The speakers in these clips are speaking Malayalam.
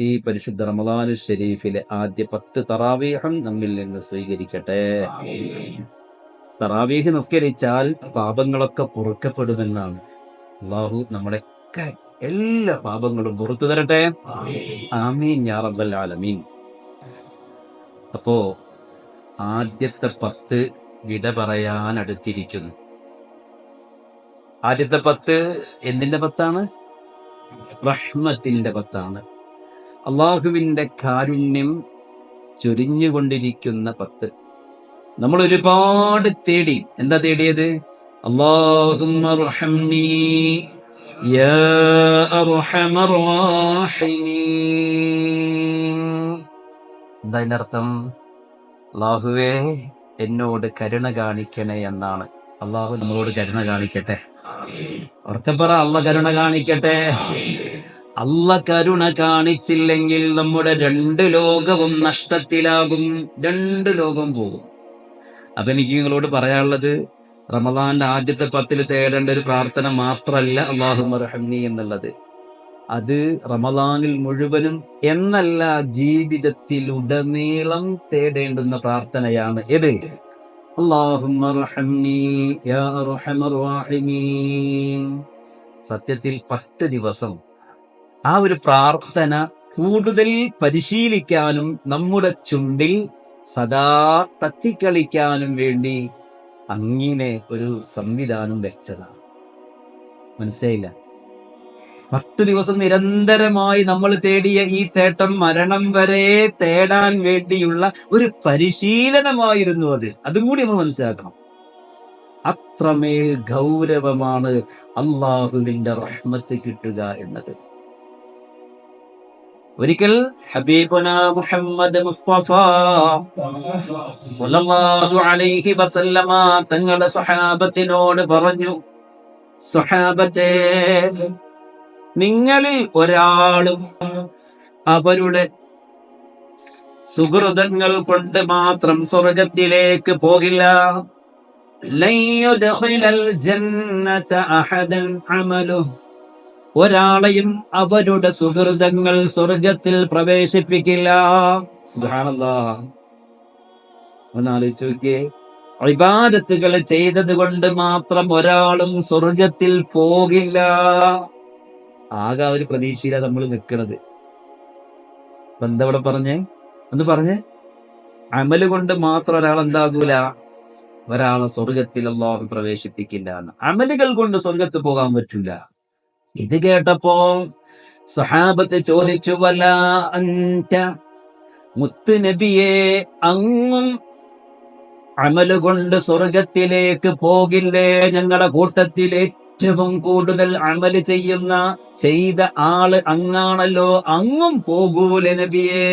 ഈ പരിശുദ്ധ റമദാനുൽ ഷരീഫിലെ ആദ്യ 10 തറാവീഹും നമ്മിൽ നിന്ന് സ്വീകരിക്കട്ടെ. തറാവീഹ് നിസ്കരിച്ചാൽ പാപങ്ങളൊക്കെ പൊറുക്കപ്പെടുമെന്നാണ്. അള്ളാഹു നമ്മുടെയൊക്കെ എല്ലാ പാപങ്ങളും പുറത്തു തരട്ടെ. ആമീൻ യാ റബ്ബൽ ആലമീൻ. അപ്പോ ആദ്യത്തെ 10 വിട പറയാൻ അടുത്തിരിക്കുന്നു. ആദ്യത്തെ 10 എന്തിന്റെ 10ആണ്? റഹ്മത്തിന്റെ 10ആണ്. അള്ളാഹുവിന്റെ കാരുണ്യം ചൊരിഞ്ഞുകൊണ്ടിരിക്കുന്ന 10. നമ്മൾ ഒരുപാട് തേടി. എന്താ തേടിയത്? അല്ലാഹുമ്മ റഹംനി യാ അർഹമർ റഹീമീൻ. എന്താ അതിന്റെ അർത്ഥം? അല്ലാഹുവേ എന്നോട് കരുണ കാണിക്കണേ എന്നാണ്. അള്ളാഹു നമ്മളോട് കരുണ കാണിക്കട്ടെ. ഉറക്കപ്പറ, അള്ള കരുണ കാണിക്കട്ടെ. അള്ള കരുണ കാണിച്ചില്ലെങ്കിൽ നമ്മുടെ 2 ലോകവും നഷ്ടത്തിലാകും. 2 ലോകം പോകും. അപ്പൊ എനിക്ക് നിങ്ങളോട് പറയാനുള്ളത്, റമദാന്റെ ആദ്യത്തെ 10 തേടേണ്ട ഒരു പ്രാർത്ഥന മാത്രമല്ല അല്ലാഹുമ്മ റഹംനി എന്നുള്ളത്. അത് റമദാനിൽ മുഴുവനും എന്നല്ല, ജീവിതത്തിലുടനീളം തേടേണ്ടുന്ന പ്രാർത്ഥനയാണ്. ഏത്? അല്ലാഹുമ്മ റഹംനി യാ അർഹമർ റഹീമീൻ. സത്യത്തിൽ 10 ദിവസം ആ ഒരു പ്രാർത്ഥന കൂടുതൽ പരിശീലിക്കാനും നമ്മുടെ ചുണ്ടിൽ സദാ തത്തിക്കളിക്കാനും വേണ്ടി അങ്ങനെ ഒരു സംവിധാനം വെച്ചതാണ്. മനസ്സിലായില്ല? 10 ദിവസം നിരന്തരമായി നമ്മൾ തേടിയ ഈ തേട്ടം മരണം വരെ തേടാൻ വേണ്ടിയുള്ള ഒരു പരിശീലനമായിരുന്നു അത്. അതും കൂടി നമ്മൾ മനസ്സിലാക്കണം. അത്രമേൽ ഗൗരവമാണ് അള്ളാഹുവിന്റെ റഹ്മത്ത് കിട്ടുക എന്നത്. ഒരിക്കൽ ഹബീബുനാ മുഹമ്മദ് മുസ്തഫ സ്വല്ലല്ലാഹു അലൈഹി വസല്ലമ തങ്ങളുടെ സ്വഹാബത്തിനോട് പറഞ്ഞു, സ്വഹാബത്തെ, നിങ്ങളിൽ ഒരാളും അവരുടെ സുഹൃതങ്ങൾ കൊണ്ട് മാത്രം സ്വർഗത്തിലേക്ക് പോകില്ല. ലൻ യദ്ഖുലൽ ജന്നത അഹദൻ അമലുഹു. ഒരാളെയും അവരുടെ സുഹൃതങ്ങൾ സ്വർഗത്തിൽ പ്രവേശിപ്പിക്കില്ല. സുബ്ഹാനല്ലാഹ്. ഒന്നാലോചിച്ച് നോക്കിയേ, ഇബാദത്തുകൾ ചെയ്തത് കൊണ്ട് മാത്രം ഒരാളും സ്വർഗത്തിൽ പോകില്ല. ആകെ ഒരു പ്രതീക്ഷയിലാണ് നമ്മൾ നിൽക്കുന്നത്. അപ്പൊ എന്താ ഇവിടെ പറഞ്ഞേ? ഒന്ന് പറഞ്ഞേ. അമല് കൊണ്ട് മാത്രം ഒരാൾ എന്താകൂല? ഒരാളെ സ്വർഗത്തിൽ അല്ലാഹു പ്രവേശിപ്പിക്കില്ല. അമലുകൾ കൊണ്ട് സ്വർഗത്തിൽ പോകാൻ പറ്റൂല. ഇത് കേട്ടപ്പോ സഹാബത്ത് ചോദിച്ചു, വലാ അൻത, മുത്ത് നബിയെ, അങ്ങും അമല് കൊണ്ട് സ്വർഗത്തിലേക്ക് പോകില്ലേ? ഞങ്ങളുടെ കൂട്ടത്തിൽ ഏറ്റവും കൂടുതൽ അമല് ചെയ്ത ആള് അങ്ങാണല്ലോ, അങ്ങും പോകൂലെ നബിയേ?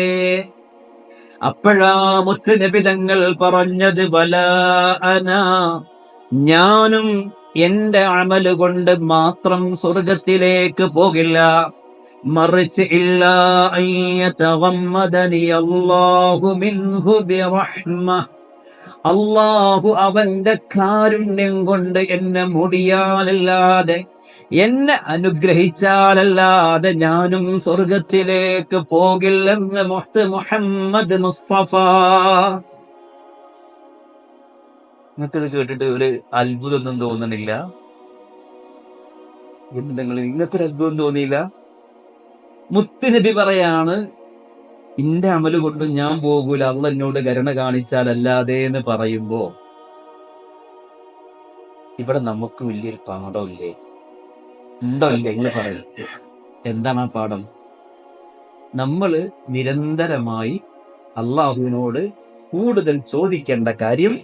അപ്പോഴാ മുത്ത് നബി തങ്ങൾ പറഞ്ഞത്, വലാ അന, ഞാനും എന്റെ അമല് കൊണ്ട് മാത്രം സ്വർഗത്തിലേക്ക് പോകില്ല. മറിച്ച് ഇല്ലാ അയ്യതഗമ്മദനി അല്ലാഹു മിൻഹു ബിറഹ്മ, അല്ലാഹു അവന്റെ കാരുണ്യം കൊണ്ട് എന്നെ മുടിയാലല്ലാതെ, എന്നെ അനുഗ്രഹിച്ചാലല്ലാതെ ഞാനും സ്വർഗത്തിലേക്ക് പോകില്ലെന്ന് മുഹ്ത് മുഹമ്മദ് മുസ്തഫ. നിങ്ങൾക്കിത് കേട്ടിട്ട് ഒരു അത്ഭുതമൊന്നും തോന്നണില്ല? എന്തെങ്കിലും നിങ്ങൾക്കൊരു അത്ഭുതം തോന്നിയില്ല? മുത്തുനബി പറയാണ്, ഇന്റെ അമല് കൊണ്ട് ഞാൻ പോകൂല, അള്ളാഹ് എന്നോട് കരുണ കാണിച്ചാലല്ലാതെ എന്ന് പറയുമ്പോ ഇവിടെ നമുക്ക് വലിയൊരു പാഠമില്ലേ? ഉണ്ടോ? ഇല്ല? ഇങ്ങനെ പറയും. എന്താണ് ആ പാഠം? നമ്മള് നിരന്തരമായി അള്ളാഹുവിനോട് കൂടുതൽ ചോദിക്കേണ്ട കാര്യം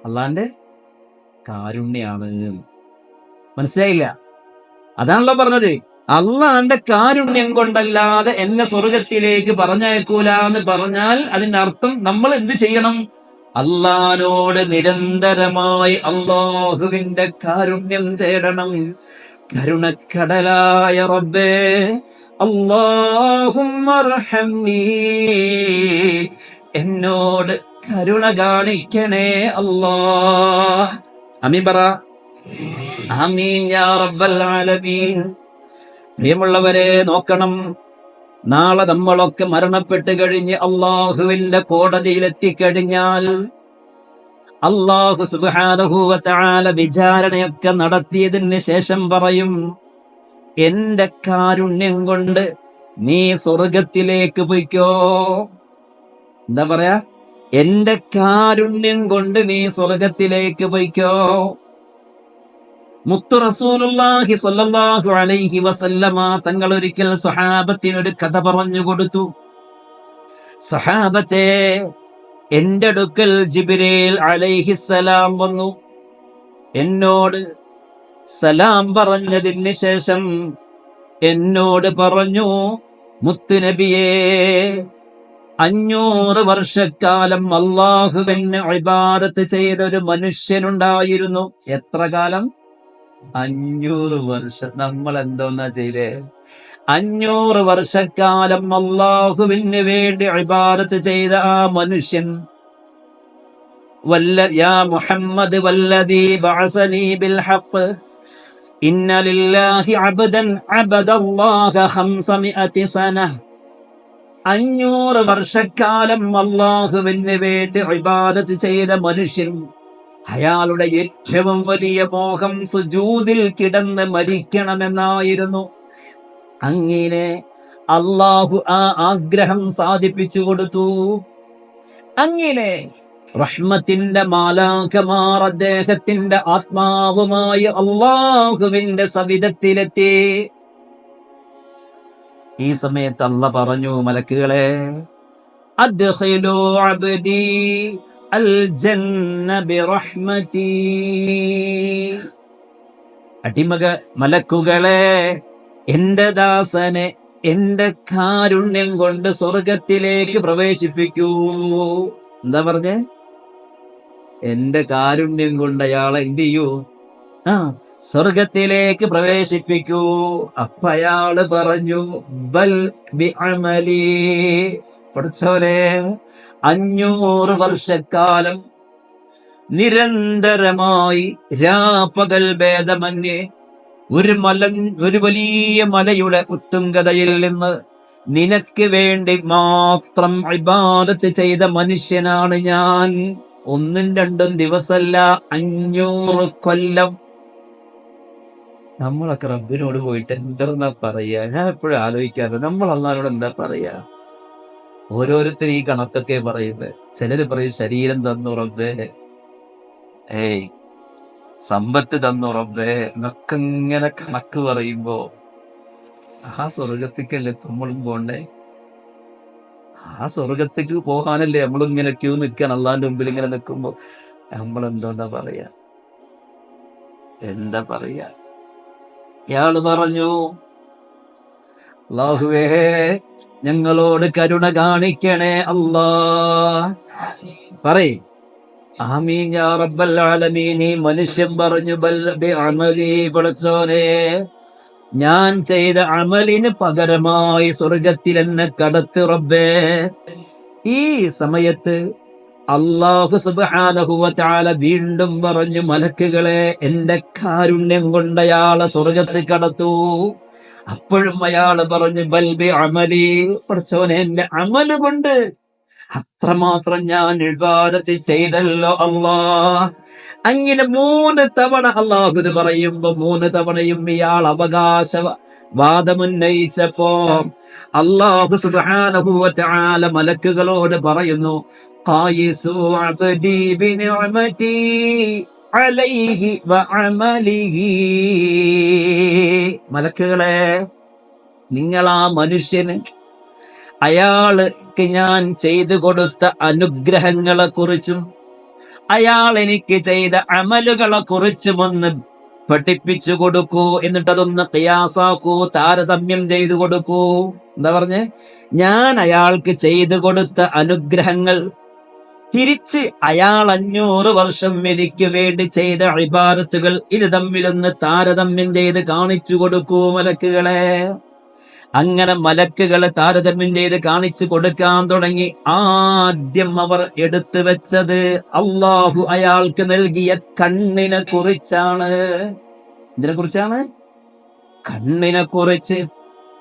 അള്ളാന്റെ കാരുണ്യാണ്. മനസ്സിലായില്ല? അതാണല്ലോ പറഞ്ഞത്, അള്ളാന്റെ കാരുണ്യം കൊണ്ടല്ലാതെ എന്നെ സ്വർഗത്തിലേക്ക് പറഞ്ഞയക്കൂല എന്ന് പറഞ്ഞാൽ അതിന്റെ അർത്ഥം നമ്മൾ എന്ത് ചെയ്യണം? അള്ളാനോട് നിരന്തരമായി അള്ളാഹുവിന്റെ കാരുണ്യം തേടണം. കരുണക്കടലായ റബ്ബേ, അല്ലാഹുമ്മ റഹംനി, എന്നോട് കരുണ കാണിക്കണേ അല്ലാഹ്. ആമീൻ പറ. ആമീൻ യാ റബ്ബൽ ആലമീൻ. പ്രിയമുള്ളവരെ, നോക്കണം, നാളെ നമ്മളൊക്കെ മരണപ്പെട്ട് കഴിഞ്ഞ് അള്ളാഹുവിന്റെ കോടതിയിലെത്തിക്കഴിഞ്ഞാൽ അള്ളാഹു സുബ്ഹാനഹു വ തആല വിചാരണയൊക്കെ നടത്തിയതിന് ശേഷം പറയും, എന്റെ കാരുണ്യം കൊണ്ട് നീ സ്വർഗത്തിലേക്ക് പൊയ്ക്കോ. എന്താ പറയാ? എന്റെ കാരുണ്യം കൊണ്ട് നീ സ്വർഗത്തിലേക്ക് പൊയ്ക്കോ. മുത്തു റസൂലുള്ളാഹി സ്വല്ലല്ലാഹു അലൈഹി വസല്ലമ തങ്ങൾ ഒരിക്കൽ സഹാബത്തിനൊരു കഥ പറഞ്ഞു കൊടുത്തു. സഹാബത്തെ, എന്റെ അടുക്കൽ ജിബ്രീൽ അലൈഹിസ്സലാം വന്നു. എന്നോട് സലാം പറഞ്ഞതിന് ശേഷം എന്നോട് പറഞ്ഞു, മുത്തുനബിയേ, 500 വർഷക്കാലം അള്ളാഹുവിന് ഇബാദത്ത് ചെയ്ത ഒരു മനുഷ്യനുണ്ടായിരുന്നു. എത്ര കാലം? 500 വർഷം. നമ്മൾ എന്തോന്നാ ചെയ്തേ? 500 വർഷക്കാലം അള്ളാഹുവിന് വേണ്ടി ഇബാദത്ത് ചെയ്ത ആ മനുഷ്യൻ, യാ മുഹമ്മദ് വല്ലദീ ബഅസനീ ബിൽ ഹഖ് ഇന്ന ലില്ലാഹി അബ്ദൻ അബദല്ലാഹ 500 സന. 500 വർഷക്കാലം അള്ളാഹുവിന് വേണ്ടി ഇബാദത്ത് ചെയ്ത മനുഷ്യൻ, അയാളുടെ ഏറ്റവും വലിയ മോഹം സുജൂദിൽ കിടന്ന് മരിക്കണമെന്നായിരുന്നു. അങ്ങനെ അള്ളാഹു ആ ആഗ്രഹം സാധിപ്പിച്ചു കൊടുത്തു. അങ്ങനെ റഹ്മത്തിന്റെ മാലാഖമാർ അദ്ദേഹത്തിന്റെ ആത്മാവുമായി അള്ളാഹുവിന്റെ സവിധത്തിലെത്തി. ഈ സമയത്ത് അല്ലാഹ് പറഞ്ഞു, മലക്കുകളെ, അദ്ഖിലൂ അബ്ദീ അൽ ജന്ന ബിറഹ്മതി. മലക്കുകളെ, എന്റെ ദാസനെ എന്റെ കാരുണ്യം കൊണ്ട് സ്വർഗത്തിലേക്ക് പ്രവേശിപ്പിക്കൂ. എന്താ പറഞ്ഞേ? എന്റെ കാരുണ്യം കൊണ്ട് അയാളെ എന്ത് ചെയ്യൂ? സ്വർഗത്തിലേക്ക് പ്രവേശിപ്പിക്കൂ. അപ്പൊ അയാള് പറഞ്ഞു, ബൽ ബിഅമലി. പഠിച്ചോനെ, 500 വർഷക്കാലം നിരന്തരമായി രാപ്പകൽ ഭേദമന്യേ ഒരു വലിയ മലയുടെ ഉത്തുംഗതയിൽ നിന്ന് നിനക്ക് വേണ്ടി മാത്രം ഇബാദത്ത് ചെയ്ത മനുഷ്യനാണ് ഞാൻ. 1-2 ദിവസമല്ല, 500 കൊല്ലം. നമ്മളൊക്കെ റബ്ബിനോട് പോയിട്ട് എന്താ പറയാ? ഞാൻ എപ്പോഴും ആലോചിക്കാറ്, നമ്മൾ അള്ളാഹിനോട് എന്താ പറയാ? ഓരോരുത്തർ ഈ കണക്കൊക്കെ പറയുന്നത്. ചിലര് പറയും, ശരീരം തന്നു റബ്ബേ, സമ്പത്ത് തന്നു റബ്ബേ എന്നൊക്കെ ഇങ്ങനെ കണക്ക് പറയുമ്പോ, ആ സ്വർഗത്തേക്കല്ലേ നമ്മളും പോണ്ടേ? ആ സ്വർഗത്തേക്ക് പോകാനല്ലേ നമ്മളും ഇങ്ങനെ ക്യൂ നിൽക്കണം. അള്ളാന്റെ മുമ്പിൽ ഇങ്ങനെ നിൽക്കുമ്പോ നമ്മളെന്തോന്നാ പറയാ? എന്താ പറയാ? ഇയാള് പറഞ്ഞു, അല്ലാഹുവേ, ഞങ്ങളോട് കരുണ കാണിക്കണേ അല്ലാ. പറയ്, ആമീൻ യാ റബ്ബൽ ആലമീൻ. ഈ മനുഷ്യൻ പറഞ്ഞു, ബൽ ബിഅമലി. പടച്ചോനെ, ഞാൻ ചെയ്ത അമലിന് പകരമായി സ്വർഗത്തിൽ എന്നെ കടത്ത് റബ്ബേ. ഈ സമയത്ത് അല്ലാഹു സുബ്ഹാനഹു വ തആല വീണ്ടും പറഞ്ഞു, മലക്കുകളെ, എന്റെ കാരുണ്യം കൊണ്ട് അയാളെ സ്വർഗത്തിൽ കടത്തൂ. അപ്പോഴും അയാള് പറഞ്ഞു, ബൽ ബിഅമലി. പടച്ചോനെ, എന്റെ അമല് കൊണ്ട് അത്രമാത്രം ഞാൻ ഇബാദത്ത് ചെയ്തല്ലോ അല്ലാഹ്. അങ്ങനെ 3 തവണ അല്ലാഹു ഇത് പറയുമ്പോ 3 തവണയും ഇയാൾ വാദമുന്നയിച്ചപ്പോ അല്ലാഹു സുബ്ഹാനഹു വ തആല മലക്കുകളോട് പറയുന്നു, ഖായിസു അബ്ദി ബിനിഅമതി അലൈഹി വ അമലിഹി. മലക്കുകളെ, നിങ്ങൾ ആ മനുഷ്യന്, അയാൾക്ക് ഞാൻ ചെയ്തു കൊടുത്ത അനുഗ്രഹങ്ങളെ കുറിച്ചും അയാൾ എനിക്ക് ചെയ്ത അമലുകളെ കുറിച്ചും ഒന്ന് പഠിപ്പിച്ചു കൊടുക്കൂ. എന്നിട്ടതൊന്ന് ഖിയാസാക്കൂ, താരതമ്യം ചെയ്തു കൊടുക്കൂ. എന്താ പറഞ്ഞേ? ഞാൻ അയാൾക്ക് ചെയ്തു കൊടുത്ത അനുഗ്രഹങ്ങൾ തിരിച്ച് അയാൾ 500 വർഷം എനിക്ക് വേണ്ടി ചെയ്ത ഇബാദത്തുകൾ, ഇത് തമ്മിലൊന്ന് താരതമ്യം ചെയ്ത് കാണിച്ചു കൊടുക്കൂ മലക്കുകളെ. അങ്ങനെ മലക്കുകളെ താരതമ്യം ചെയ്ത് കാണിച്ചു കൊടുക്കാൻ തുടങ്ങി. ആദ്യം അവർ എടുത്തു വെച്ചത് അല്ലാഹു അയാൾക്ക് നൽകിയ കണ്ണിനെ കുറിച്ചാണ്. ഇതിനെ കുറിച്ചാണ്? കണ്ണിനെ കുറിച്ച്.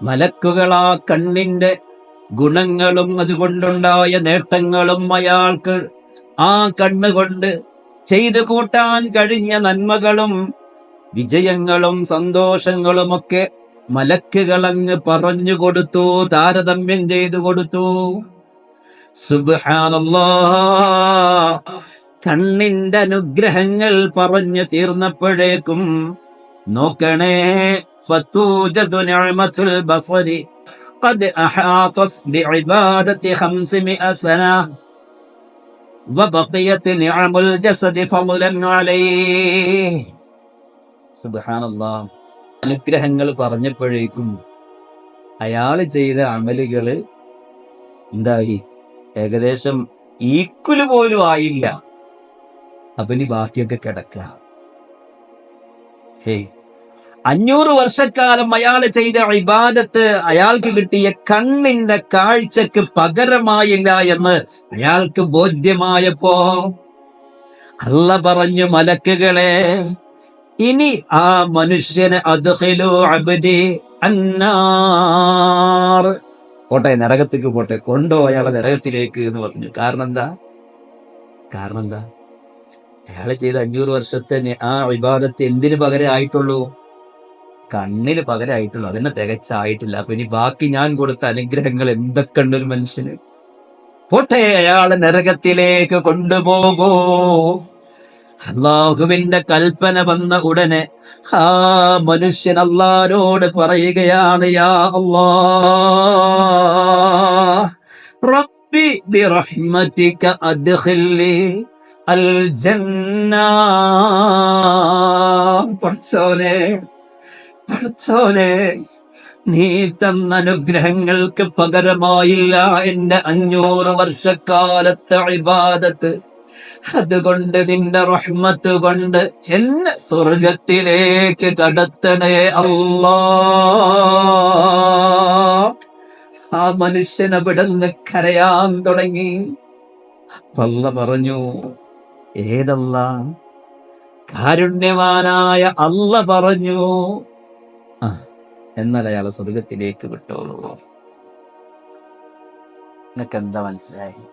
മലക്കുകളാ കണ്ണിന്റെ ഗുണങ്ങളും അതുകൊണ്ടുണ്ടായ നേട്ടങ്ങളും അയാൾക്ക് ആ കണ്ണുകൊണ്ട് ചെയ്തു കൂട്ടാൻ കഴിഞ്ഞ നന്മകളും വിജയങ്ങളും സന്തോഷങ്ങളുമൊക്കെ മലക്കുകളങ്ങ് പറഞ്ഞു കൊടുത്തു, താരതമ്യം ചെയ്തു കൊടുത്തു. സുബ്ഹാനല്ലാഹ്. കണ്ണിന്റെ അനുഗ്രഹങ്ങൾ പറഞ്ഞു തീർന്നപ്പോഴേക്കും നോക്കണേ, ഫതൂജദു നിഅമത്തുൽ ബസരി ഖദ് അഹാതത് ബിഇബാദതി 500 സന വബഖിയത് നിഅമുൽ ജസദി ഫളൻ അലൈഹി. സുബ്ഹാനല്ലാഹ്. അനുഗ്രഹങ്ങൾ പറഞ്ഞപ്പോഴേക്കും അയാൾ ചെയ്ത അമലുകള് എന്തായി? ഏകദേശം ഈക്വല് പോലും ആയില്ല. അപ്പൊ ഇനി ബാക്കിയൊക്കെ കിടക്കുക. 500 വർഷക്കാലം അയാൾ ചെയ്ത ഇബാദത്ത് അയാൾക്ക് കിട്ടിയ കണ്ണിന്റെ കാഴ്ചക്ക് പകരമായില്ല എന്ന് അയാൾക്ക് ബോധ്യമായപ്പോ അല്ല പറഞ്ഞു, മലക്കുകളെ, ഇനി ആ മനുഷ്യനെ അദ്ഖിലു അബ്ദി അന്നാർ, പോട്ടെ, നരകത്തേക്ക് പോട്ടെ, കൊണ്ടോ അയാളെ നരകത്തിലേക്ക് എന്ന് പറഞ്ഞു. കാരണം എന്താ? അയാൾ ചെയ്ത 500 വർഷത്തെ ആ ഇബാദത്ത് എന്തിനു പകരമായിട്ടുള്ളൂ? കണ്ണിന് പകരമായിട്ടുള്ളൂ. അതിനെ തികച്ചായിട്ടില്ല. അപ്പൊ ഇനി ബാക്കി ഞാൻ കൊടുത്ത അനുഗ്രഹങ്ങൾ എന്തൊക്കെ ഉണ്ട് ഒരു മനുഷ്യന്? പോട്ടെ, അയാളെ നരകത്തിലേക്ക് കൊണ്ടുപോകൂ. അള്ളാഹുവിന്റെ കൽപ്പന വന്ന ഉടനെ ആ മനുഷ്യൻ അല്ലാഹുവോട് പറയുകയാണ്, യാ അല്ലാഹ് റബ്ബി ബിറഹ്മതിക അദ്ഖിൽനി അൽ ജന്ന. പഠിച്ചോനെ, നീ തന്ന അനുഗ്രഹങ്ങൾക്ക് പകരമായില്ല എന്റെ 500 വർഷക്കാലത്തെ ഇബാദത്ത്. അതുകൊണ്ട് നിന്റെ റഹ്മത്ത് കൊണ്ട് എന്നെ സ്വർഗത്തിലേക്ക് കടത്തണേ അല്ലാഹ്. ആ മനുഷ്യൻ അവിടുന്ന് കരയാൻ തുടങ്ങി. അല്ല പറഞ്ഞു, ഏതല്ല? കാരുണ്യവാനായ അല്ല പറഞ്ഞു, എന്നാൽ അയാളെ സ്വർഗത്തിലേക്ക് വിട്ടോളൂ. നിനക്ക് എന്താ മനസ്സിലായി?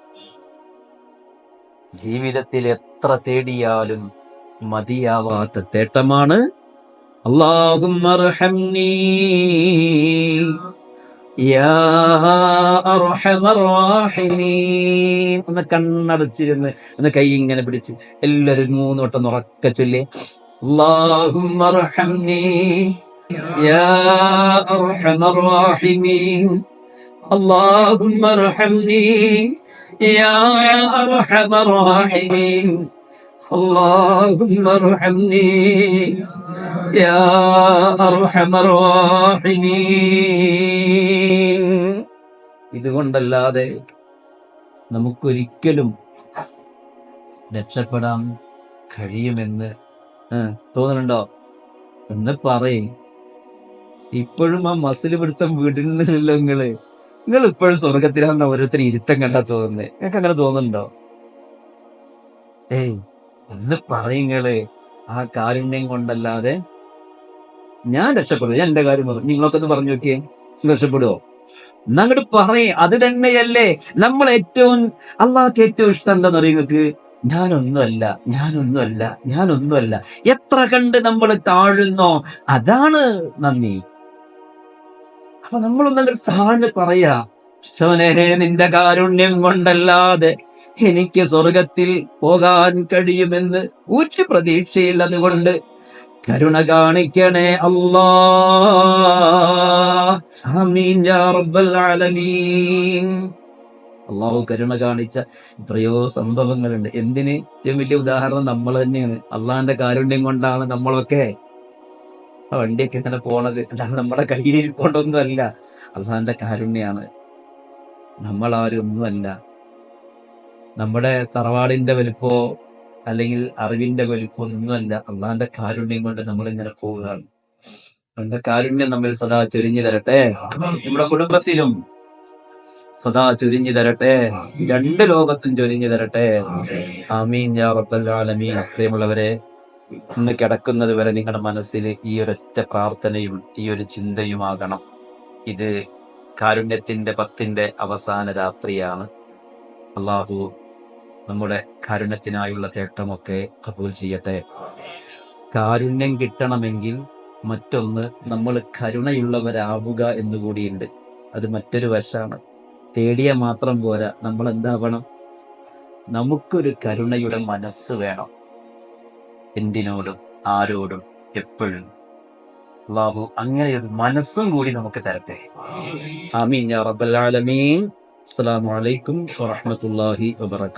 ജീവിതത്തിൽ എത്ര തേടിയാലും മതിയാവാത്ത തേട്ടമാണ് അല്ലാഹുമ്മ അർഹംനി യാ അർഹമർ റഹീമീൻ. ഒന്ന് കണ്ണടച്ചിരുന്ന് ഒന്ന് കൈ ഇങ്ങനെ പിടിച്ച് എല്ലാവരും 3 വട്ടം ഉറക്കെ ചൊല്ലി, അല്ലാഹുമ്മ അർഹംനി യാ അർഹമർ റഹീമീൻ, അല്ലാഹുമ്മ അർഹംനി യാ അർഹമർ റഹീമീൻ, അല്ലാഹുമ്മ അർഹംനി യാ അർഹമർ റഹീമീൻ. ഇതുകൊണ്ടല്ലാതെ നമുക്കൊരിക്കലും രക്ഷപ്പെടാൻ കഴിയുമെന്ന് തോന്നുന്നുണ്ടോ? എന്ന് പറയും. ഇപ്പോഴും ആ മസിൽ പിടുത്തം വിടുന്നില്ലല്ലോ. നിങ്ങൾ ഇപ്പോഴും സ്വർഗത്തിലാണെന്ന് ഓരോരുത്തർ ഇരുത്തം കണ്ടാ തോന്നുന്നത്. നിങ്ങൾക്ക് അങ്ങനെ തോന്നുന്നുണ്ടോ? ഒന്ന് പറയുങ്ങള്, ആ കാരുണ്യം കൊണ്ടല്ലാതെ ഞാൻ രക്ഷപ്പെടും. ഞാൻ എന്റെ കാര്യം പറഞ്ഞു, നിങ്ങളൊക്കെ ഒന്ന് പറഞ്ഞു നോക്കിയേ, രക്ഷപ്പെടുവോ? എന്നങ്ങോട്ട് പറയേ. അത് തന്നെയല്ലേ നമ്മൾ അള്ളാഹ്ക്ക് ഏറ്റവും ഇഷ്ടം എന്താന്ന് അറിയാം നിങ്ങൾക്ക്? ഞാനൊന്നുമല്ല. എത്ര കണ്ട് നമ്മൾ താഴുന്നോ അതാണ് നന്ദി. അപ്പൊ നമ്മളൊന്നങ്ങോട്ട് താഴ്ന്ന് പറയാ, ഈശോനെ, നിന്റെ കാരുണ്യം കൊണ്ടല്ലാതെ എനിക്ക് സ്വർഗത്തിൽ പോകാൻ കഴിയുമെന്ന് ഒരു പ്രതീക്ഷയില്ല. അതുകൊണ്ട് കരുണ കാണിക്കണേ അല്ലാഹ്. ആമീൻ യാ റബ്ബൽ ആലമീൻ. അള്ളാഹു കരുണ കാണിച്ച എത്രയോ സംഭവങ്ങളുണ്ട്. എന്തിന്? ഏറ്റവും വലിയ ഉദാഹരണം നമ്മൾ തന്നെയാണ്. അള്ളാഹിന്റെ കാരുണ്യം കൊണ്ടാണ് നമ്മളൊക്കെ വണ്ടിയൊക്കെ ഇങ്ങനെ പോണത്. അല്ലാതെ നമ്മുടെ കയ്യിലിരിക്കൊണ്ടൊന്നും അല്ല. അള്ളാഹിന്റെ കാരുണ്യാണ്. നമ്മളാരും ഒന്നുമല്ല. നമ്മുടെ തറവാടിന്റെ വലിപ്പോ അല്ലെങ്കിൽ അറിവിന്റെ വലിപ്പോ ഒന്നുമല്ല. അള്ളാഹിന്റെ കാരുണ്യം കൊണ്ട് നമ്മൾ ഇങ്ങനെ പോവുകയാണ്. അവന്റെ കാരുണ്യം നമ്മിൽ സദാ ചൊരിഞ്ഞു തരട്ടെ. നമ്മുടെ കുടുംബത്തിലും സദാ ചൊരിഞ്ഞു തരട്ടെ. 2 ലോകത്തും ചൊരിഞ്ഞു തരട്ടെ. ആമീൻ യാ റബ്ബൽ ആലമീൻ. പ്രിയമുള്ളവരെ, ഇന്ന് കിടക്കുന്നത് വരെ നിങ്ങളുടെ മനസ്സിൽ ഈ ഒരൊറ്റ പ്രാർത്ഥനയും ഈ ഒരു ചിന്തയുമാകണം. ഇത് കാരുണ്യത്തിന്റെ 10ന്റെ അവസാന രാത്രിയാണ്. അള്ളാഹു നമ്മുടെ കാരുണ്യത്തിനായുള്ള തേട്ടമൊക്കെ കബൂൽ ചെയ്യട്ടെ. കാരുണ്യം കിട്ടണമെങ്കിൽ മറ്റൊന്ന് നമ്മൾ കരുണയുള്ളവരാവുക എന്നുകൂടിയുണ്ട്. അത് മറ്റൊരു വശമാണ്. തേടിയ മാത്രം പോരാ, നമ്മൾ എന്താവണം? നമുക്കൊരു കരുണയുടെ മനസ്സ് വേണം, എന്തിനോടും ആരോടും എപ്പോഴും. അള്ളാഹു അങ്ങനെ ഒരു മനസ്സും കൂടി നമുക്ക് തരട്ടെ. ആമീൻ യാ റബ്ബൽ ആലമീൻ. അസ്സലാമു അലൈക്കും വറഹ്മത്തുള്ളാഹി വബറകാതുഹു.